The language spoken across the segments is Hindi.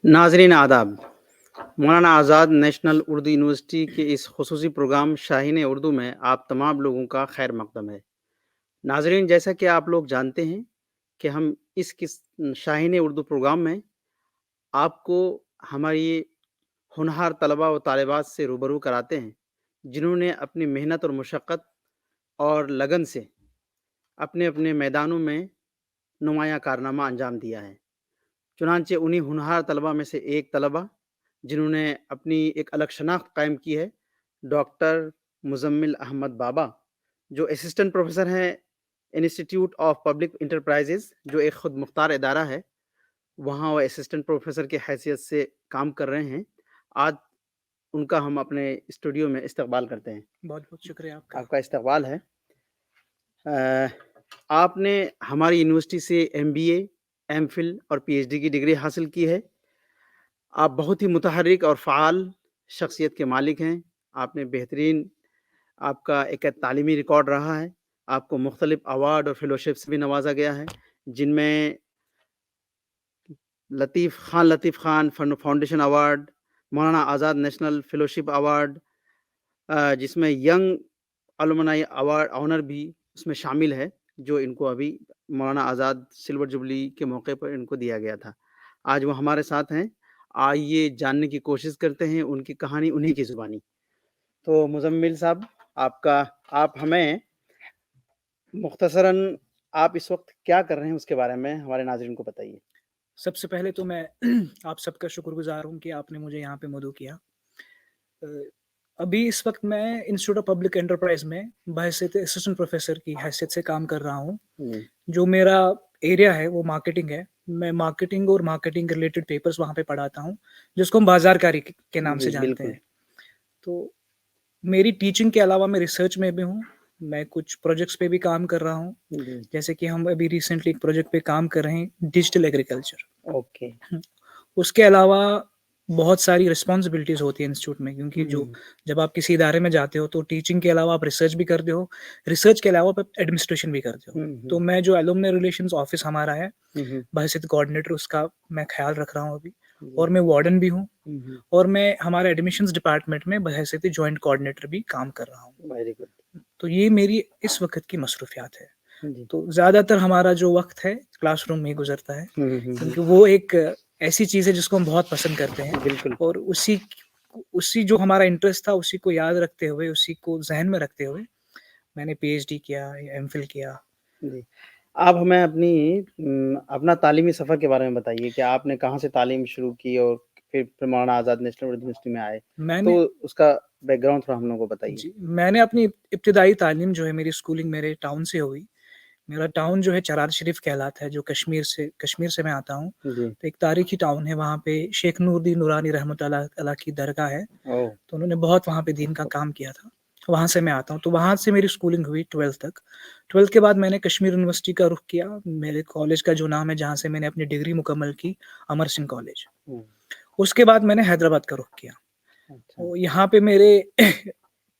नाज़रीन आदाब। मौलाना आज़ाद नेशनल उर्दू यूनिवर्सिटी के इस खुसूसी प्रोग्राम शाहीन उर्दू में आप तमाम लोगों का खैर मक़दम है। नाज़रीन, जैसा कि आप लोग जानते हैं कि हम इस शाहीन उर्दू प्रोग्राम में आपको हमारी होनहार तलबा व तालिबात से रूबरू कराते हैं, जिन्होंने अपनी मेहनत और मशक्क़त और लगन से अपने-अपने मैदानों में नुमायाँ कारनामा अंजाम दिया है। चुनांचे उन्हीं होनहार तलबा में से एक तलबा जिन्होंने अपनी एक अलग शनाख्त कायम की है, डॉक्टर मुज़म्मिल अहमद बाबा, जो असिस्टेंट प्रोफ़ेसर हैं इंस्टीट्यूट ऑफ पब्लिक एंटरप्राइज़ेज़, जो एक खुद मुख्तार इदारा है। वहाँ वो असिस्टेंट प्रोफ़ेसर की हैसियत से काम कर रहे हैं। आज उनका हम अपने स्टूडियो में इस्तकबाल करते हैं। बहुत-बहुत शुक्रिया आपका। आपका इस्तकबाल है। आपने हमारी यूनिवर्सिटी से एमबीए, एमफ़िल और पीएचडी की डिग्री हासिल की है। आप बहुत ही मुतहर्रिक और फ़ाल शख्सियत के मालिक हैं। आपने बेहतरीन आपका एक तालीमी रिकॉर्ड रहा है। आपको मुख्तलिफ़ अवार्ड और फ़ेलोशिप से भी नवाज़ा गया है, जिनमें खान लतीफ़ खान फाउंडेशन अवार्ड, मौलाना आज़ाद नेशनल फ़ेलोशिप अवार्ड, जिसमें यंग अलुमनाई अवार्ड ऑनर भी उसमें शामिल है, जो इनको अभी मौलाना आज़ाद सिल्वर जुबली के मौके पर इनको दिया गया था। आज वो हमारे साथ हैं। आइए जानने की कोशिश करते हैं उनकी कहानी उन्हीं की ज़ुबानी। तो मुज़म्मिल साहब, आप हमें मुख्तसरन आप इस वक़्त क्या कर रहे हैं उसके बारे में हमारे नाज़रीन को बताइए। सबसे पहले तो मैं आप सबका शुक्रगुज़ार हूँ कि आपने मुझे यहाँ पे मदऊ किया। अ, अभी इस वक़्त मैं इंस्टीट्यूट ऑफ पब्लिक एंटरप्राइज़ में बहैसियत असिस्टेंट प्रोफ़ेसर की हैसियत से काम कर रहा हूँ। हुँ, जो मेरा एरिया है वो मार्केटिंग है। मैं मार्केटिंग और मार्केटिंग रिलेटेड पेपर्स वहाँ पे पढ़ाता हूँ, जिसको हम बाज़ारकारी के नाम जी, से जानते बिल्कुल। हैं। तो मेरी टीचिंग के अलावा मैं रिसर्च में भी हूँ। मैं कुछ प्रोजेक्ट्स पे भी काम कर रहा हूँ। जी, जैसे कि हम अभी रिसेंटली एक प्रोजेक्ट पे काम कर रहे हैं, डिजिटल एग्रीकल्चर। ओके। हुँ, उसके अलावा बहुत सारी रिस्पॉन्सिबिलिटीज़ होती हैं इंस्टीट्यूट में, क्योंकि जो हुँ, जब आप किसी इदारे में जाते हो तो टीचिंग के अलावा आप रिसर्च भी करते हो, रिसर्च के अलावा आप एडमिनिस्ट्रेशन भी करते हो। हुँ, तो हुँ, मैं जो एलुमनी रिलेशंस ऑफिस हमारा है, हुँ, हुँ, बहैसियत कोऑर्डिनेटर उसका मैं ख़्याल रख रहा हूँ अभी, जी, और मैं वार्डन भी हूँ, हुँ, हुँ, और मैं हमारे एडमिशन्स डिपार्टमेंट में बहैसियत जॉइंट कोऑर्डिनेटर भी काम कर रहा हूँ। Very good. तो ये मेरी इस वक़्त की मसरूफ़ियात है। जी। तो ज़्यादातर हमारा जो वक़्त है क्लासरूम में ही गुज़रता है, हुँ, हुँ, हुँ, क्योंकि वो एक ऐसी चीज़ है जिसको हम बहुत पसंद करते हैं, बिल्कुल। और उसी जो हमारा इंटरेस्ट था उसी को याद रखते हुए, उसी को ज़हन में रखते हुए मैंने पीएचडी किया या एमफिल किया। जी। आप हमें अपना तालीमी सफ़र के बारे में बताइए कि आपने कहाँ से तालीम शुरू की और फिर मौलाना आज़ाद नेशनल उर्दू यूनिवर्सिटी में आए? मैंने तो उसका बैकग्राउंड थोड़ा हम लोगों को बताइए। जी, मैंने अपनी इब्तिदाई तालीम जो है, मेरी स्कूलिंग मेरे टाउन से हुई। मेरा टाउन जो है चरार शरीफ कहलाता है, जो कश्मीर से मैं आता हूँ। जी। तो एक तारीखी टाउन है, वहाँ पे शेख नूरुद्दीन नूरानी रहमतुल्लाह अलैह की दरगाह है। ओह! तो उन्होंने बहुत वहाँ पे दीन का काम किया था। वहाँ से मैं आता हूँ, तो वहाँ से मेरी स्कूलिंग हुई 12th तक। 12th के बाद मैंने कश्मीर यूनिवर्सिटी का रुख किया। मेरे कॉलेज का जो नाम है, जहाँ से मैंने अपनी डिग्री मुकम्मल की, अमर सिंह कॉलेज। हुँ, उसके बाद मैंने हैदराबाद का रुख किया। अच्छा। तो यहाँ पे मेरे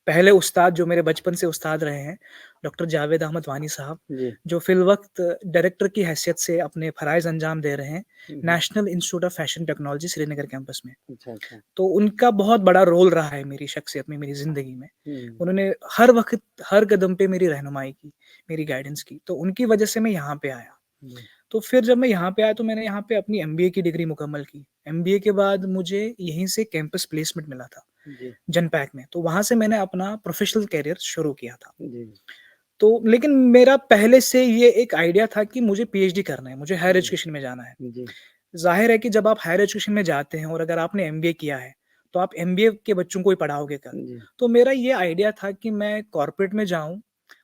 पहले उस्ताद जो मेरे बचपन से उस्ताद रहे हैं, डॉक्टर जावेद अहमद वानी साहब, जी। जो फ़िलवक़्त डायरेक्टर की हैसियत से अपने फ़राइज़ अंजाम दे रहे हैं, हुँ, हुँ। National Institute of Fashion Technology Srinagar campus में। अच्छा, अच्छा। तो उनका बहुत बड़ा रोल रहा है मेरी शख्सियत में, मेरी ज़िंदगी में। हुँ, उन्होंने हर वक़्त, हर कदम पे मेरी रहनुमाई की, मेरी गाइडेंस की, तो उनकी वजह से मैं यहाँ पे आया। जी। तो फिर जब मैं यहाँ पे आया तो मैंने यहाँ पे अपनी एमबीए की डिग्री मुकम्मल की। एमबीए के बाद मुझे यहीं से कैंपस प्लेसमेंट मिला था, जी, जनपैक में, तो वहाँ से मैंने अपना प्रोफ़ेशनल करियर शुरू किया था। जी। तो लेकिन मेरा पहले से ये एक आइडिया था कि मुझे पीएचडी करना है, मुझे हायर हुँ, एजुकेशन में जाना है। जी, ज़ाहिर है कि जब आप हायर एजुकेशन में जाते हैं और अगर आपने एमबीए किया है, तो आप एमबीए के बच्चों को ही पढ़ाओगे कल। जी। तो मेरा ये आइडिया था कि मैं कॉर्पोरेट में जाऊँ,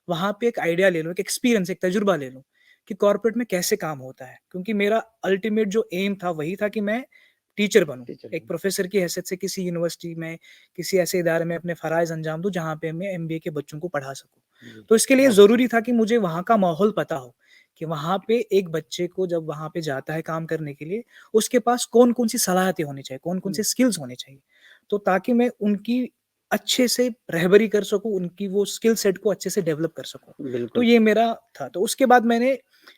वहाँ पे एक आइडिया ले लूँ, एक एक्सपीरियंस, एक तजुर्बा ले लूँ कि कॉर्पोरेट में कैसे काम होता है। क्योंकि मेरा अल्टीमेट जो एम था वही था कि मैं टीचर बनूँ। टीचर एक हैं। प्रोफ़ेसर की हैसियत से किसी यूनिवर्सिटी में, किसी ऐसे इदारे में अपने फ़राइज़ अंजाम दूँ जहाँ पे मैं एमबीए के बच्चों को पढ़ा सकूँ। जी, तो इसके लिए बहुत अच्छा। ज़रूरी था कि मुझे वहाँ का माहौल पता हो, कि वहाँ पे एक बच्चे को जब वहाँ पे जाता है काम करने के लिए, उसके पास कौन-कौन सी सलाहियतें होनी चाहिए, कौन-कौन हुँ, से स्किल्स होने चाहिए। तो ताकि मैं उनकी अच्छे से रहबरी कर सकूँ, उनकी वो स्किल सेट को अच्छे से डेवलप कर सकूँ। तो बिल्कुल। ये मेरा था। तो उसके बाद मैंने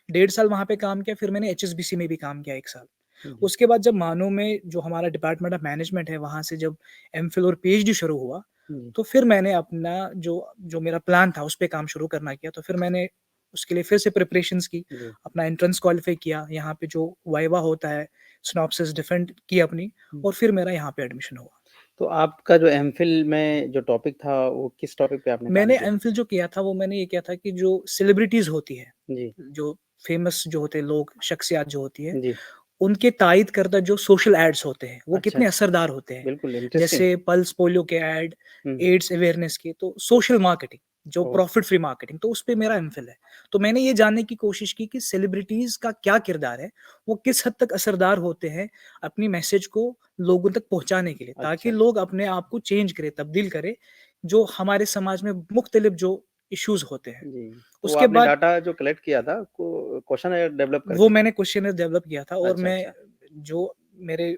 1.5 साल वहाँ पे काम किया, फिर मैंने एचएसबीसी में भी काम किया 1 साल। जी, उसके बाद जब मानो में जो हमारा डिपार्टमेंट ऑफ मैनेजमेंट है, वहाँ से जब एमफिल और पीएचडी शुरू हुआ, जी, तो फिर मैंने अपना जो जो मेरा प्लान था, उस पे काम शुरू करना किया। तो फिर मैंने उसके लिए फिर से प्रिपरेशंस की, जी। अपना एंट्रेंस क्वालीफाई किया, यहाँ पे जो वाइवा होता है, सिनॉप्सिस डिफेंड की अपनी हुँ। और फिर मेरा यहाँ पे एडमिशन हुआ। तो आपका जो एमफ़िल में जो टॉपिक था, वो किस टॉपिक पे आपने काम मैंने किया? एमफिल जो किया था, वो मैंने ये किया था कि जो सेलिब्रिटीज़ होती है, जी, जो फेमस जो होते हैं लोग, शख्सियत जो होती है, जी। उनके तायद करदा जो सोशल एड्स होते हैं, वो अच्छा, कितने अच्छा। असरदार होते हैं। बिल्कुल इंटरेस्टिंग। जैसे पल्स पोलियो के एड, हुँ। एड्स अवेयरनेस के, तो सोशल मार्केटिंग, जो ओह! प्रॉफिट फ्री मार्केटिंग, तो उसपे मेरा एमफिल है। तो मैंने ये जानने की कोशिश की कि सेलिब्रिटीज़ का क्या किरदार है, वो किस हद तक असरदार होते हैं अपनी मैसेज को लोगों तक पहुँचाने के लिए, अच्छा, ताकि अच्छा। लोग अपने आप को चेंज करें, तब्दील करें, जो हमारे समाज में मुख्तलिफ जो इश्यूज़ होते हैं। जी। तो उसके आपने बाद डाटा जो कलेक्ट किया था, को क्वेश्चनर डेवलप वो करके? मैंने क्वेश्चनर डेवलप किया था और अच्छा, मैं अच्छा। जो मेरे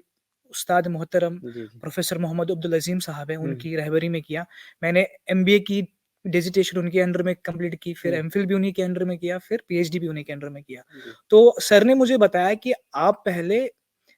उस्ताद मोहतरम जी, जी। प्रोफ़ेसर मोहम्मद अब्दुल अज़ीम साहब हैं, हुँ, उनकी रहबरी में किया। मैंने एमबीए की डिजिटेशन उनके अंडर में कंप्लीट की, फिर हुँ। एमफिल भी उन्हीं के अंडर में किया, फिर पीएचडी भी उन्हीं के अंडर में किया। जी। तो सर ने मुझे बताया कि आप पहले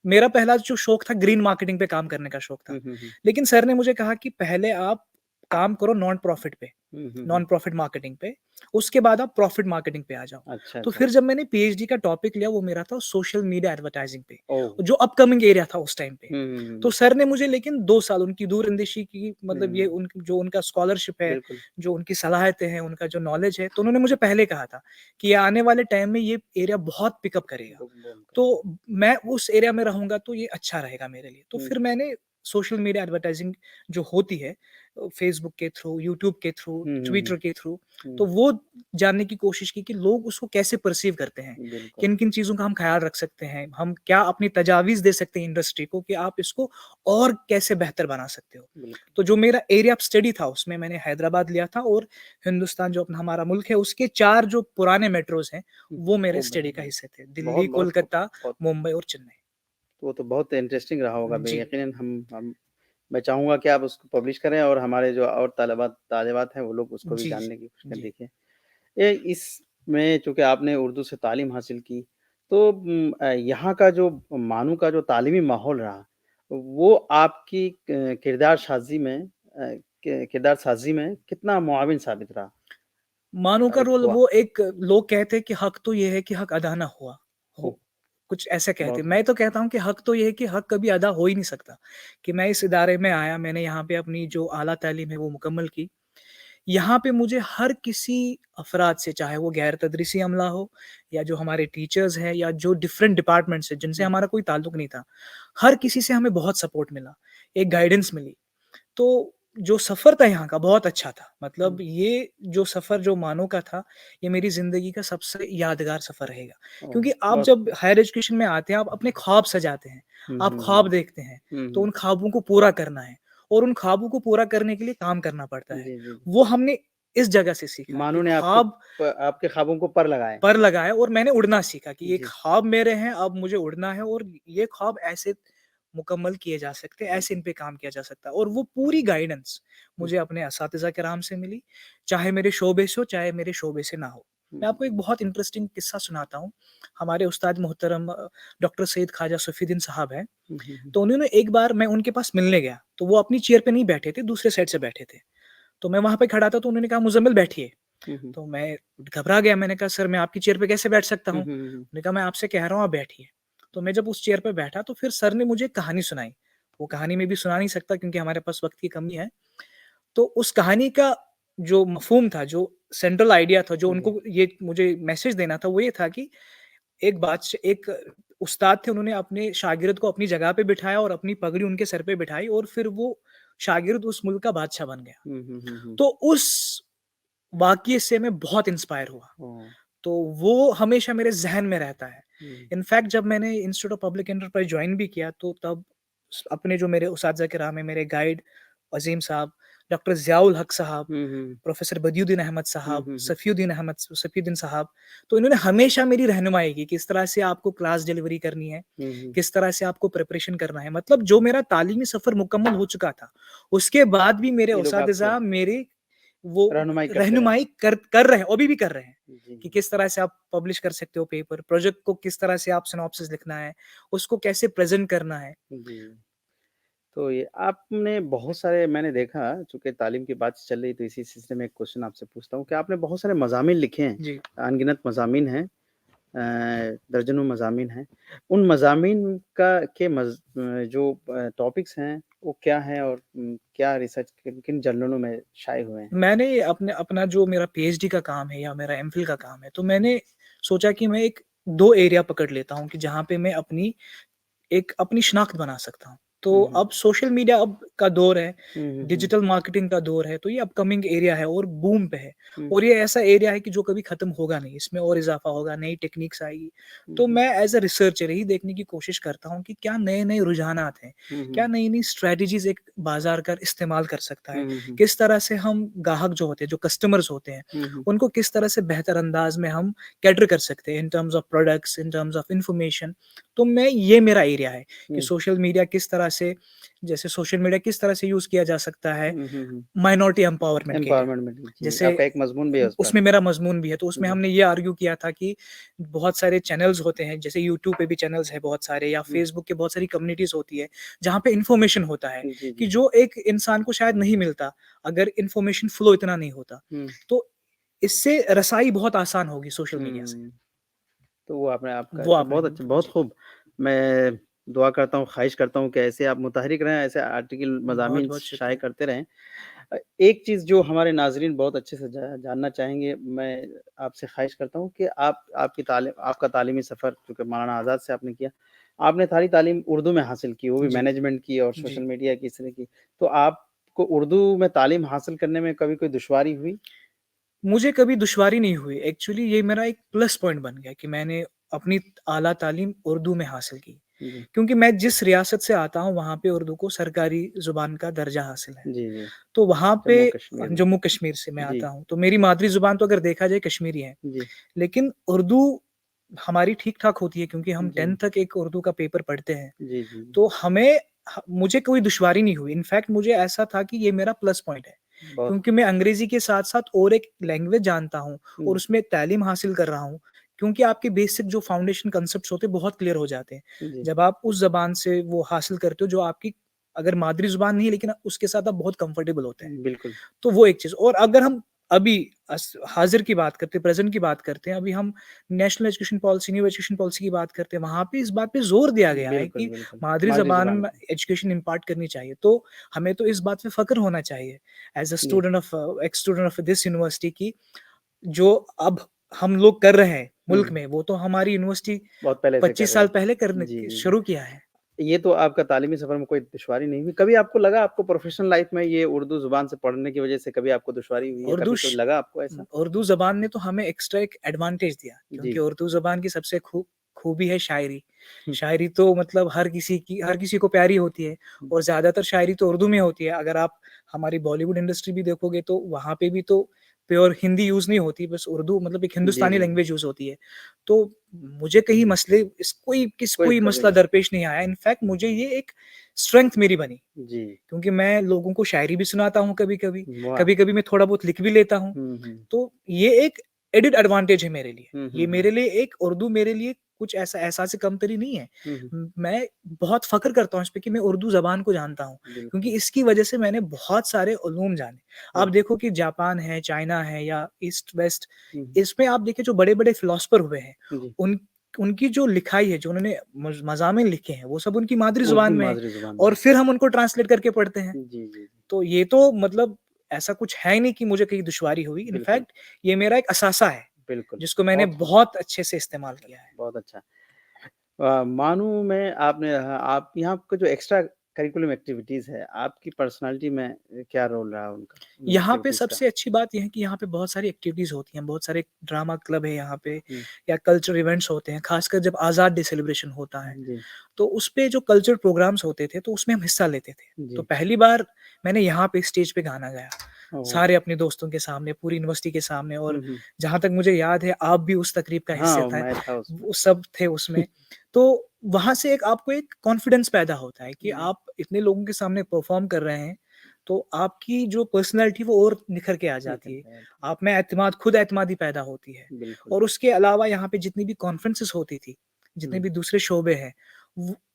मेरा पहला जो शौक था ग्रीन मार्केटिंग पे काम करने का शौक था। हुँ, हुँ, हुँ। लेकिन सर ने मुझे कहा कि पहले आप काम करो नॉन प्रॉफ़िट पे। हुँ, हुँ, नॉन हुँ। प्रॉफिट मार्केटिंग पे, उसके बाद आप प्रॉफिट मार्केटिंग पे आ जाओ। अच्छा, तो अच्छा। फिर जब मैंने पीएचडी का टॉपिक लिया वो मेरा था सोशल मीडिया एडवर्टाइजिंग पे, ओह! जो अपकमिंग एरिया था उस टाइम पे। हुँ, हुँ, हुँ, तो हुँ। सर ने मुझे लेकिन 2 साल उनकी दूरअंदेशी की मतलब ये हुँ, उन जो उनका स्कॉलरशिप है, बिल्कुल। जो उनकी सलाहियतें हैं, उनका जो नॉलेज है, तो उन्होंने मुझे पहले कहा था कि आने वाले टाइम में ये एरिया बहुत पिकअप करेगा। बुक बूम तो करेगा। मैं उस एरिया में रहूँगा तो ये अच्छा रहेगा मेरे लिए। तो हुँ, फिर मैंने सोशल मीडिया एडवर्टाइजिंग जो होती है फेसबुक के थ्रू, यूट्यूब के थ्रू, हुँ, हुँ, हुँ, ट्विटर के थ्रू, हुँ। तो वो जानने की कोशिश की कि लोग उसको कैसे परसीव करते हैं। बिल्कुल, किन-किन चीज़ों का हम ख़्याल रख सकते हैं, हम क्या अपनी तजावीज़ दे सकते हैं इंडस्ट्री को कि आप इसको और कैसे बेहतर बना सकते हो। बिल्कुल। तो जो मेरा एरिया ऑफ स्टडी था उसमें मैंने हैदराबाद लिया था और हिंदुस्तान जो अपना हमारा मुल्क है उसके 4 जो पुराने मेट्रोज़ हैं, हुँ, वो मेरे वो स्टडी बने का बने। हिस्से थे। बहुत दिल्ली, बहुत खूब, कोलकाता, बहुत मुंबई और चेन्नई। वो तो बहुत इंटरेस्टिंग रहा होगा बे जी, यकीनन हम मैं चाहूँगा कि आप उसको पब्लिश करें और हमारे जो और तालिबात हैं, वो लोग उसको भी जी, जानने की कोशिश करें। जी। देखिए, ये इसमें चूँकि आपने उर्दू से तालीम हासिल की, तो यहाँ का जो मानू का जो तालीमी माहौल रहा, वो आपकी किरदार साज़ी में कितना मुआविन साबित रहा? मानो का रोल हुआ? वो एक लोग कहते हैं कि हक तो ये है कि हक अदा ना हुआ हुँ, हो। कुछ ऐसे कहते हैं। बहुत मैं तो कहता हूँ कि हक तो ये है कि हक कभी अदा हो ही नहीं सकता। कि मैं इस इदारे में आया, मैंने यहाँ पे अपनी जो आला तालीम है वो मुकम्मल की। यहाँ पे मुझे हर किसी अफ़राद से चाहे वो गैर तदरीसी अमला हो या जो हमारे टीचर्स हैं या जो डिफरेंट डिपार्टमेंट्स हैं जिनसे हुँ, हमारा कोई ताल्लुक नहीं था। हर किसी से हमें बहुत सपोर्ट मिला, एक गाइडेंस मिली। तो जो सफ़र था यहाँ का बहुत अच्छा था। मतलब हुँ, ये जो सफ़र जो मानो का था, ये मेरी ज़िंदगी का सबसे यादगार सफ़र रहेगा। ओह! क्योंकि आप बहुत जब हायर एजुकेशन में आते हैं, आप अपने ख्वाब सजाते हैं, हुँ, आप हुँ, ख्वाब हुँ। देखते हैं, हुँ, तो हुँ। उन ख्वाबों को पूरा करना है और उन ख्वाबों को पूरा करने के लिए काम करना पड़ता है। जी, जी, जी। वो हमने इस जगह से सीखा कि मानो ने ख्वाब आपके ख्वाबों को पर लगाए। पर लगाया और मैंने उड़ना सीखा कि ये जी। ख्वाब मेरे हैं, अब मुझे उड़ना है और ये ख्वाब ऐसे मुकम्मल किए जा सकते हैं, ऐसे इन पे काम किया जा सकता है और वो पूरी गाइडेंस हुँ, मुझे अपने असातिज़ा किराम से मिली, चाहे मेरे शोबे से हो, चाहे मेरे शोबे से ना हो। मैं आपको एक हुँ। बहुत इंटरेस्टिंग किस्सा सुनाता हूँ। हमारे उस्ताद मोहतरम डॉक्टर सैयद ख्वाजा सफ़ीउद्दीन साहब हैं, हुँ, हुँ, हुँ। तो उन्होंने एक बार मैं उनके पास मिलने गया, तो वो अपनी चेयर पे नहीं बैठे थे, दूसरे साइड से बैठे थे। तो मैं वहाँ पे खड़ा था, तो उन्होंने कहा, "मुज़म्मिल बैठिए।" हुँ, हुँ। तो मैं घबरा गया, मैंने कहा, "सर मैं आपकी चेयर पे कैसे बैठ सकता हुँ, हूँ?" हुँ, हुँ। उन्होंने कहा, "मैं आपसे कह रहा हूँ आप बैठिए।" तो मैं जब उस चेयर पे बैठा तो फिर सर ने मुझे एक कहानी सुनाई। वो कहानी मैं भी सुना नहीं सकता क्योंकि हमारे पास वक़्त की कमी है। तो उस कहानी का जो मफ़हूम था, जो सेंट्रल आइडिया था, जो जी। उनको ये मुझे मैसेज देना था, वो ये था कि एक उस्ताद थे, उन्होंने अपने शागिर्द को अपनी जगह पे बिठाया और अपनी पगड़ी उनके सर पे बिठाई और फिर वो शागिर्द उस मुल्क का बादशाह बन गया। हुँ, हुँ, हुँ, हुँ। तो उस वाक़ये से मैं बहुत इंस्पायर हुआ। ओह! तो वो हमेशा मेरे ज़हन में रहता है। हुँ, इनफैक्ट जब मैंने institute of public enterprise join भी किया तो तब अपने जो मेरे उस्ताज़ा किराम हैं, मेरे गाइड अज़ीम साहब, डॉक्टर ज़ियाउल हक साहब, हुँ, हुँ। प्रोफ़ेसर बदियुद्दीन अहमद हुँ, साहब, हुँ, हुँ। सफ़ीउद्दीन साहब, तो इन्होंने हमेशा मेरी रहनुमाई की, किस तरह से आपको क्लास डिलीवरी करनी है, हुँ, हुँ। किस तरह से आपको प्रिपरेशन करना है। मतलब जो मेरा तालीमी सफ़र मुकम्मल हो चुका था, उसके बाद भी मेरे ये लोग आपको उस्तादिज़ा मेरी वो रहनुमाई करते रहे। रहनुमाई कर रहे हैं, अभी भी कर रहे हैं, जी, कि जी। किस तरह से आप पब्लिश कर सकते हो पेपर, प्रोजेक्ट को किस तरह से आप सिनॉप्सिस लिखना है, उसको कैसे प्रेज़ेंट करना है। जी। तो ये आपने बहुत सारे मैंने देखा चूँकि तालीम की बात चल रही तो इसी सिलसिले में एक क्वेश्चन आपसे पूछता हूँ कि आपने बहुत सारे मज़ामीन लिखे हैं, जी। अनगिनत मज़ामीन हैं दर्जनों मज़ामीन हैं। उन मज़ामीन का के जो टॉपिक्स हैं वो क्या हैं और क्या रिसर्च किन-किन जर्नलों में शाये हुए हैं? मैंने अपना जो मेरा पीएचडी का काम है या मेरा एमफिल का काम है, तो मैंने सोचा कि मैं एक 2 एरिया पकड़ लेता हूँ कि जहाँ पे मैं अपनी शिनाख्त बना सकता हूँ। तो हुँ, हुँ। अब सोशल मीडिया अब का दौर है, हुँ, हुँ, हुँ। डिजिटल मार्केटिंग का दौर है, तो ये अपकमिंग एरिया है और बूम पे है हुँ, और ये ऐसा एरिया है कि जो कभी खत्म होगा नहीं, इसमें और इज़ाफ़ा होगा, नई टेक्निक्स आएगी। हुँ, तो हुँ। मैं एज़ अ रिसर्चर यही देखने की कोशिश करता हूँ कि क्या नए-नए रुझानात हैं, हुँ, क्या हुँ। नई-नई स्ट्रैटेजीज़ एक बाज़ार का इस्तेमाल कर सकता हुँ, है, हुँ, हुँ। किस तरह से हम ग्राहक जो होते हैं, जो कस्टमर्स होते हैं, हुँ, हुँ। उनको किस तरह से बेहतर अंदाज़ में हम कैटर कर सकते हैं in terms of products, in terms of information. तो ये मेरा एरिया है कि हुँ। सोशल मीडिया किस तरह से जैसे सोशल मीडिया किस तरह से यूज़ किया जा सकता है हुँ, हुँ, हुँ। माइनॉरिटी एम्पावरमेंट के लिए। एम्पावरमेंट में जी, जैसे आपका एक मज़मून भी है उस पर। उसमें मेरा मज़मून भी है, तो उसमें जी। हमने ये आर्ग्यू किया था कि बहुत सारे चैनल्स होते हैं, जैसे यूट्यूब पे भी चैनल्स हैं बहुत सारे या हुँ। फ़ेसबुक के बहुत सारी कम्युनिटीज़ होती है, जहाँ पे इन्फॉर्मेशन होता है, जी, कि जी। जो एक इंसान को शायद नहीं मिलता, अगर इन्फॉर्मेशन फ्लो इतना नहीं होता। हुँ। तो इससे रसाई बहुत आसान होगी सोशल मीडिया से। हुँ। तो वो आपने आपका वो तो आपने बहुत अच्छा बहुत जी, खूब। मैं दुआ करता हूँ, ख़्वाहिश करता हूँ कि ऐसे आप मुतहरिक रहें, ऐसे आर्टिकल मज़ामीन बहुत-बहुत शाये शुक्रिया। करते रहें। एक चीज़ जो हमारे नाज़रीन बहुत अच्छे से जानना चाहेंगे, मैं आपसे ख़्वाहिश करता हूँ कि आपका तालीमी सफ़र चूँकि मौलाना आज़ाद से आपने किया, आपने सारी तालीम उर्दू में हासिल की, वो भी जी, मैनेजमेंट की और जी। सोशल मीडिया की, इस तरह की। तो आपको उर्दू में तालीम हासिल करने में कभी कोई दुश्वारी हुई? मुझे कभी दुश्वारी नहीं हुई। एक्चुअली ये मेरा एक प्लस पॉइंट बन गया कि मैंने अपनी आला तालीम उर्दू में हासिल की। जी। क्योंकि मैं जिस रियासत से आता हूँ, वहाँ पे उर्दू को सरकारी ज़ुबान का दर्जा हासिल है। जी, जी। तो वहाँ पे जम्मू-कश्मीर में। जम्मू-कश्मीर से मैं जी, आता हूँ, तो मेरी मादरी ज़ुबान तो अगर देखा जाए कश्मीरी है। जी, लेकिन उर्दू हमारी ठीक-ठाक होती है क्योंकि हम जी। 10th तक एक उर्दू का पेपर पढ़ते हैं। जी, जी, जी। तो मुझे कोई दुश्वारी नहीं हुई। इनफैक्ट मुझे ऐसा था कि ये मेरा प्लस पॉइंट है। बहुत क्योंकि मैं अंग्रेज़ी के साथ-साथ और एक लैंग्वेज जानता हूँ और हुँ, उसमें तालीम हासिल कर रहा हूँ। क्योंकि आपके बेसिक जो फाउंडेशन कांसेप्ट्स होते हैं बहुत क्लियर हो जाते हैं। जी, जब आप उस ज़बान से वो हासिल करते हो जो आपकी अगर मादरी ज़ुबान नहीं है लेकिन उसके साथ आप बहुत कंफर्टेबल होते हैं। बिल्कुल। तो वो एक चीज़ और अगर हम अभी हाज़िर की बात करते हैं, प्रेज़ेंट की बात करते हैं, अभी हम national education policy, new education policy की बात करते हैं, वहाँ पे इस बात पे ज़ोर दिया गया है बिल्कुल, कि बिल्कुल। मादरी मादरी ज़बान ज़ुबान में की। एजुकेशन इम्पार्ट करनी चाहिए। तो हमें तो इस बात पे फ़ख्र होना चाहिए एज़ अ जी, स्टूडेंट ऑफ दिस यूनिवर्सिटी कि जो अब हम लोग कर रहे हैं मुल्क हुँ, में, वो तो हमारी यूनिवर्सिटी बहुत पहले से कर 25 रहे साल हैं। पहले करने जी, जी, जी। शुरू किया है। ये तो आपका तालीमी सफ़र में कोई दुश्वारी नहीं हुई। कभी आपको लगा आपको प्रोफ़ेशनल लाइफ़ में ये उर्दू ज़ुबान से पढ़ने की वज़ह से कभी आपको दुश्वारी हुई है? उर्दू कभी श कुछ लगा आपको ऐसा? उर्दू ज़बान ने तो हमें एक्स्ट्रा एक एडवांटेज दिया क्योंकि जी। उर्दू ज़बान की सबसे खूबी है शायरी। हुँ, शायरी तो मतलब हर किसी को प्यारी होती है हुँ। और ज़्यादातर शायरी तो उर्दू में होती है। अगर आप हमारी बॉलीवुड इंडस्ट्री भी देखोगे तो वहाँ पे भी तो प्योर हिंदी यूज़ नहीं होती, बस उर्दू मतलब एक जी, हिंदुस्तानी जी, जी। लैंग्वेज यूज़ होती है। तो मुझे कहीं मसले इस कोई कोई कभी मसला दरपेश नहीं आया। इनफैक्ट मुझे ये एक स्ट्रेंथ मेरी बनी। जी, क्योंकि मैं लोगों को शायरी भी सुनाता हूँ कभी-कभी, वाह! कभी-कभी मैं थोड़ा बहुत लिख भी लेता हूँ। हुँ, हुँ। तो ये एक एडेड एडवांटेज है मेरे लिए। हुँ, ये हुँ, हुँ। मेरे लिए एक उर्दू मेरे लिए कुछ ऐसा एहसास कमतरी नहीं है। हुँ, हुँ। मैं बहुत फ़ख्र करता हूँ इस पे कि मैं उर्दू ज़बान को जानता हूँ, क्योंकि बिल्कुल। इसकी वजह से मैंने बहुत सारे उलूम जाने। आप वाह! देखो कि जापान है, चाइना है या ईस्ट-वेस्ट, हुँ, इसमें आप देखिए जो बड़े-बड़े फिलॉसफर हुए हैं, जी। उन उनकी जो लिखाई है, जो उन्होंने मज़ामिन लिखे हैं, वो सब उनकी मादरी उनकी ज़ुबान में है मादरी ज़ुबान और में। फिर हम उनको ट्रांसलेट करके पढ़ते हैं। जी, जी, जी। तो ये तो मतलब ऐसा कुछ है ही नहीं कि मुझे कहीं दुश्वारी हुई। बिल्कुल, इनफैक्ट ये मेरा एक असासा है, बिल्कुल। जिसको मैंने बहुत खूब, बहुत अच्छे से इस्तेमाल किया है। बहुत अच्छा। मानूँ मैं आपने आप यहाँ का जो एक्स्ट्रा करिकुलम एक्टिविटीज़ है, आपकी पर्सनैलिटी में क्या रोल रहा उनका उन यहाँ पे एक्टिविटीज़ का? सबसे अच्छी बात ये है कि यहाँ पे बहुत सारी एक्टिविटीज़ होती हैं, बहुत सारे ड्रामा क्लब है यहाँ पे हुँ, या कल्चरल इवेंट्स होते हैं, ख़ासकर जब आज़ाद डे सेलिब्रेशन होता है। जी, तो उसपे जो कल्चरल प्रोग्राम्स होते थे, तो उसमें हम हिस्सा लेते थे। तो जी। पहली बार मैंने यहाँ पे स्टेज पे गाना गाया, ओह! सारे अपने दोस्तों के सामने, पूरी यूनिवर्सिटी के सामने, और हुँ, हुँ। जहाँ तक मुझे याद है आप भी उस तकरीब का हिस्से हाँ, थे, मैं था उसमें। वो सब थे उसमें। तो वहाँ से एक आपको एक कॉन्फिडेंस पैदा होता है कि हुँ, आप इतने लोगों के सामने परफ़ॉर्म कर रहे हैं, तो आपकी जो पर्सनैलिटी वो और निखर के आ निकल जाती है। गया था। आप में एतमाद, खुद एतमादी पैदा होती है। बिल्कुल। और उसके अलावा यहाँ पे जितनी भी कॉन्फ्रेंसेस होती थी, जितने हुँ, भी दूसरे शोबे हैं,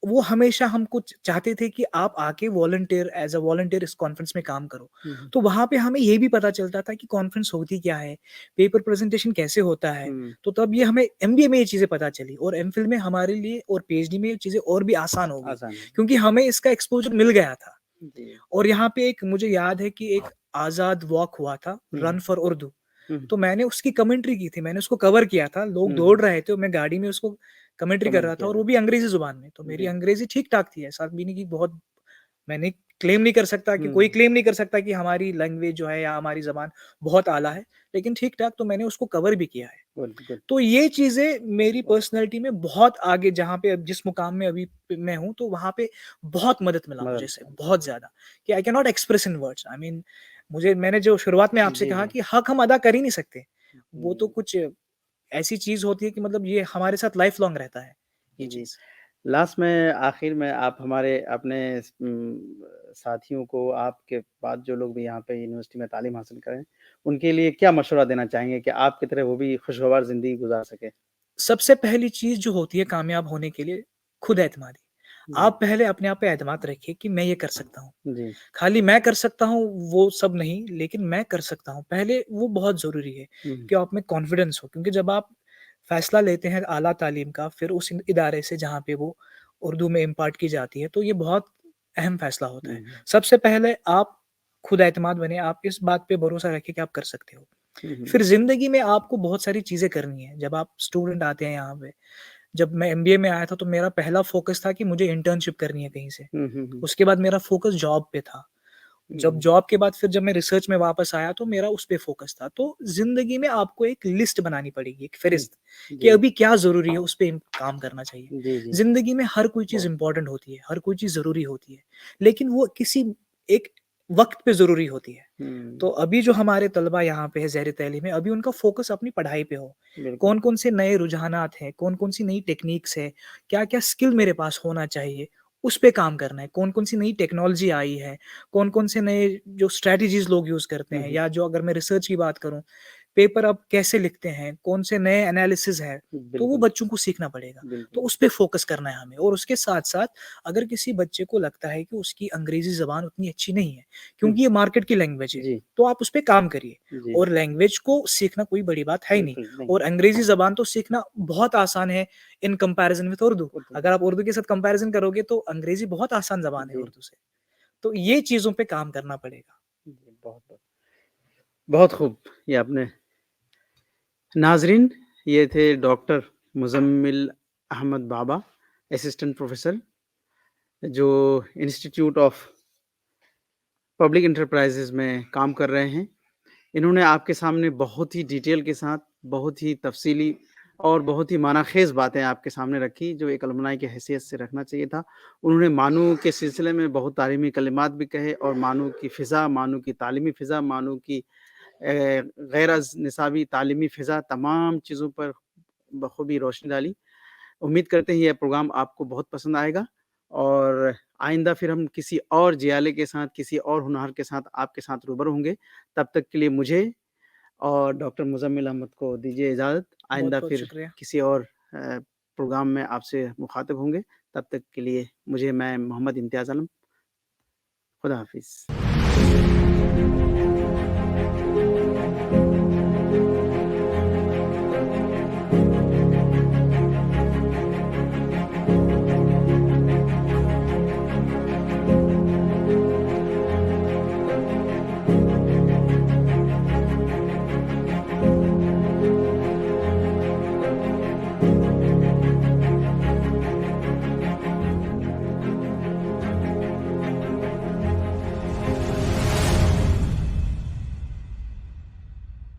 वो हमेशा हमको चाहते थे कि आप आके वॉलंटियर, एज़ अ वॉलंटियर इस कॉन्फ्रेंस में काम करो। हुँ, हुँ, तो वहाँ पे हमें ये भी पता चलता था कि कॉन्फ्रेंस होती क्या है, पेपर प्रेज़ेंटेशन कैसे होता है। हुँ, तो तब ये हमें एमबीए में ये चीज़ें पता चली, और एमफिल में हमारे लिए और पीएचडी में ये चीज़ें और भी आसान हो गई, आसान हो गया। क्योंकि हमें इसका एक्सपोज़र मिल गया था। जी। और यहाँ पे एक मुझे याद है कि एक आज़ाद वॉक हुआ था, हुँ, रन हुँ, फॉर उर्दू। हुँ, तो मैंने उसकी कमेंट्री की थी, मैंने उसको कवर किया था, लोग हुँ, दौड़ रहे थे और मैं गाड़ी में उसको कमेंट्री कर कमेंट रहा था, किया और था। वो भी अंग्रेज़ी ज़ुबान में। तो मेरी जी। अंग्रेज़ी ठीक-ठाक थी, ऐसा भी नहीं कि बहुत, मैंने क्लेम नहीं कर सकता कि, कोई हुँ, क्लेम नहीं कर सकता कि हमारी लैंग्वेज जो है या हमारी ज़बान बहुत आला है, लेकिन ठीक-ठाक तो मैंने उसको कवर भी किया है। Good, good. तो ये चीज़ें मेरी बहुत खूब। पर्सनैलिटी में बहुत आगे, जहाँ पे अब जिस मुकाम में अभी मैं हूँ, तो वहाँ पे बहुत मदद मिला मुझे मदद इससे, मिला। बहुत ज़्यादा, कि I can not express in words. I mean, मैंने जो शुरुआत में आपसे जी, कहा जी। कि हक हम अदा कर ही नहीं सकते। वो तो हुँ, कुछ ऐसी चीज़ होती है कि मतलब ये हमारे साथ लाइफ़ लॉन्ग रहता है, ये जी। चीज़। लास्ट में आखिर में आप हमारे अपने साथियों को आपके बाद जो लोग भी यहाँ पे यूनिवर्सिटी में तालीम हासिल करें, उनके लिए क्या मशवरा देना चाहेंगे कि आपकी तरह वो भी खुशगवार ज़िंदगी गुज़ार सकें? सबसे पहली चीज़ जो होती है कामयाब होने के लिए, खुद एतमादी। जी, आप पहले अपने आप पे एतमाद रखिए कि मैं ये कर सकता हूँ। जी। खाली मैं कर सकता हूँ वो सब नहीं, लेकिन मैं कर सकता हूँ, पहले वो बहुत ज़रूरी है हुँ, कि आप में कॉन्फिडेंस हो, क्योंकि जब आप फैसला लेते हैं आला तालीम का, फिर उस इदारे से जहाँ पे वो उर्दू में इम्पार्ट की जाती है, तो ये बहुत अहम फैसला होता हुँ, है। हुँ। सबसे पहले आप खुद एतमाद बनें, आप इस बात पे भरोसा रखें कि आप कर सकते हो। हुँ, हुँ। फिर ज़िंदगी में आपको बहुत सारी चीज़ें करनी है। जब आप स्टूडेंट आते हैं यहाँ पे, जब मैं एमबीए में आया था, तो मेरा पहला फ़ोकस था कि मुझे इंटर्नशिप करनी है कहीं से। हुँ, हुँ, हुँ। उसके बाद मेरा फ़ोकस जॉब पे था। हुँ, जब हुँ। जॉब के बाद फिर जब मैं रिसर्च में वापस आया, तो मेरा उस पे फ़ोकस था। तो ज़िंदगी में आपको एक लिस्ट बनानी पड़ेगी, एक हुँ। फ़हरिस्त, कि जी, अभी क्या ज़रूरी है, उस पे काम करना चाहिए। जी, जी। ज़िंदगी में हर कोई चीज़ इम्पोर्टेंट होती है, हर कोई चीज़ ज़रूरी होती है, लेकिन वो किसी एक वक़्त पे ज़रूरी होती है। तो हुँ, अभी जो हमारे तलबा यहाँ पे है ज़ेर तैलीम है, अभी उनका फ़ोकस अपनी पढ़ाई पे हो। बिल्कुल। कौन-कौन से नए रुझानात हैं, कौन-कौन सी नई टेक्नीक्स है, क्या-क्या स्किल मेरे पास होना चाहिए, उस पे काम करना है। कौन-कौन सी नई टेक्नोलॉजी आई है, कौन-कौन से नए जो स्ट्रैटेजीज़ लोग यूज़ करते हुँ, हैं, हुँ। या जो अगर मैं रिसर्च की बात करूँ, पेपर अब कैसे लिखते हैं, कौन से नए एनालिसिस है, तो वो बिल्कुल, बच्चों को सीखना पड़ेगा। तो बिल्कुल। उस पे फ़ोकस करना है हमें, और उसके साथ-साथ अगर किसी बच्चे को लगता है कि उसकी अंग्रेज़ी ज़बान उतनी अच्छी नहीं है, हुँ, क्योंकि ये मार्केट की लैंग्वेज है, जी, तो आप उस पे काम करिए। जी। और लैंग्वेज को सीखना कोई बड़ी बात है ही नहीं, बिल्कुल नहीं, और अंग्रेज़ी ज़बान तो सीखना बहुत आसान है in comparison with Urdu. Urdu अगर आप उर्दू के साथ कंपैरिज़न करोगे, तो अंग्रेज़ी बहुत आसान ज़बान है जी, उर्दू से। तो ये चीज़ों पे काम करना पड़ेगा। जी, बहुत बहुत खूब ये आपने नाज़रीन, ये थे डॉक्टर मुज़म्मिल अहमद बाबा, असिस्टेंट प्रोफ़ेसर जो इंस्टीट्यूट ऑफ पब्लिक एंटरप्राइज़ेज़ में काम कर रहे हैं। इन्होंने आपके सामने बहुत ही डिटेल के साथ, बहुत ही तफ़सीली और बहुत ही मानाख़ेज़ बातें आपके सामने रखी, जो एक अलुमनाई की हैसियत से रखना चाहिए था। उन्होंने मानू के सिलसिले में बहुत तालीमी कलिमात भी कहे और मानू की फ़िज़ा, मानू की तालीमी फ़िज़ा, मानू की गैर अज़ निसाबी तालीमी फ़िज़ा, तमाम चीज़ों पर बख़ूबी रोशनी डाली। उम्मीद करते हैं यह प्रोग्राम आपको बहुत पसंद आएगा और आइंदा फिर हम किसी और जियाले के साथ, किसी और होनहार के साथ आपके साथ रूबरू होंगे। तब तक के लिए मुझे और डॉक्टर मुज़म्मिल अहमद को दीजिए इजाज़त। आइंदा बहुत-बहुत फिर शुक्रिया। किसी और प्रोग्राम में आपसे मुख़ातिब होंगे। तब तक के लिए मैं मोहम्मद इम्तियाज़ आलम, खुदा हाफ़िज़।